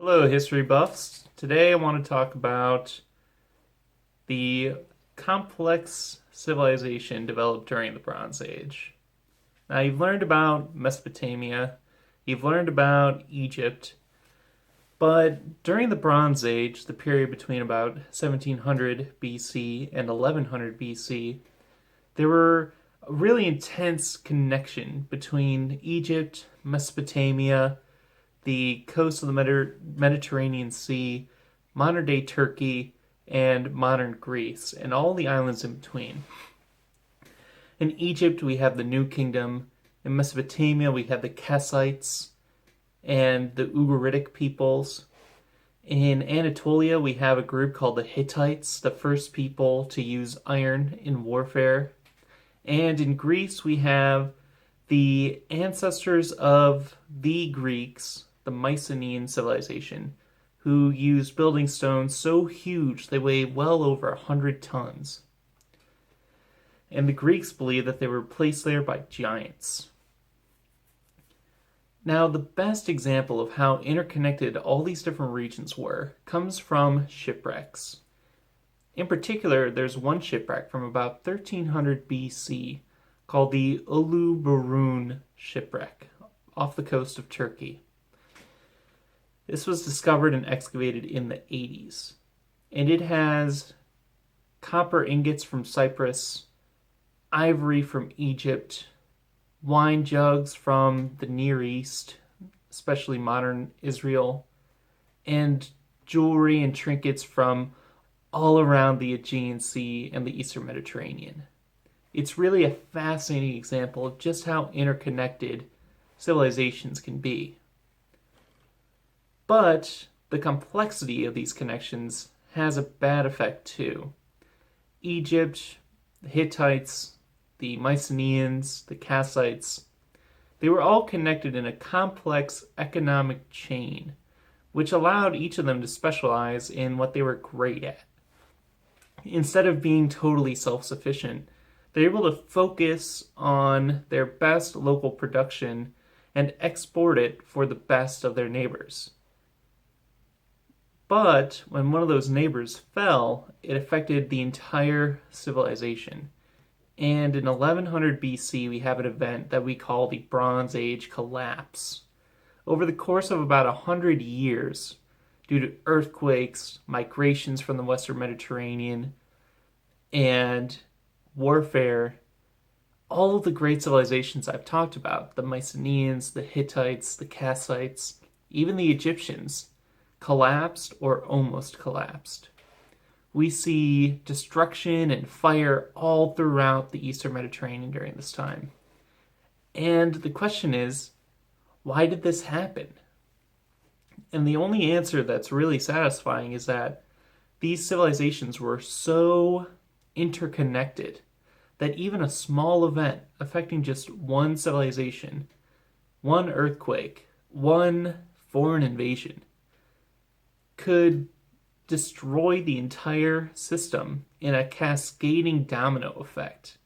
Hello, history buffs. Today I want to talk about the complex civilization developed during the Bronze Age. Now, you've learned about Mesopotamia, you've learned about Egypt, but during the Bronze Age, the period between about 1700 BC and 1100 BC, there were a really intense connection between Egypt, Mesopotamia, the coast of the Mediterranean Sea, modern day Turkey, and modern Greece, and all the islands in between. In Egypt, we have the New Kingdom. In Mesopotamia, we have the Kassites and the Ugaritic peoples. In Anatolia, we have a group called the Hittites, the first people to use iron in warfare. And in Greece, we have the ancestors of the Greeks, the Mycenaean civilization, who used building stones so huge they weigh well over 100 tons. And the Greeks believed that they were placed there by giants. Now, the best example of how interconnected all these different regions were comes from shipwrecks. In particular, there's one shipwreck from about 1300 BC called the Ulu Burun shipwreck off the coast of Turkey. This was discovered and excavated in the 80s, and it has copper ingots from Cyprus, ivory from Egypt, wine jugs from the Near East, especially modern Israel, and jewelry and trinkets from all around the Aegean Sea and the Eastern Mediterranean. It's really a fascinating example of just how interconnected civilizations can be. But the complexity of these connections has a bad effect too. Egypt, the Hittites, the Mycenaeans, the Kassites, they were all connected in a complex economic chain, which allowed each of them to specialize in what they were great at. Instead of being totally self-sufficient, they're able to focus on their best local production and export it for the best of their neighbors. But when one of those neighbors fell, it affected the entire civilization. And in 1100 BC, we have an event that we call the Bronze Age collapse. Over the course of about 100 years, due to earthquakes, migrations from the Western Mediterranean, and warfare, all of the great civilizations I've talked about, the Mycenaeans, the Hittites, the Kassites, even the Egyptians, collapsed or almost collapsed. We see destruction and fire all throughout the Eastern Mediterranean during this time. And the question is, why did this happen? And the only answer that's really satisfying is that these civilizations were so interconnected that even a small event affecting just one civilization, one earthquake, one foreign invasion, could destroy the entire system in a cascading domino effect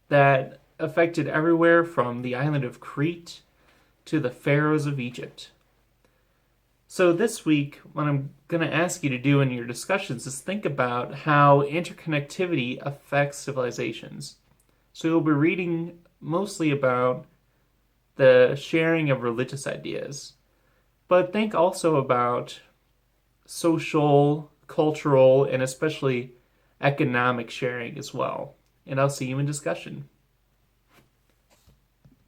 that affected everywhere from the island of Crete to the pharaohs of Egypt. So this week, what I'm going to ask you to do in your discussions is think about how interconnectivity affects civilizations. So you'll be reading mostly about the sharing of religious ideas, but think also about social, cultural, and especially economic sharing as well. And I'll see you in discussion.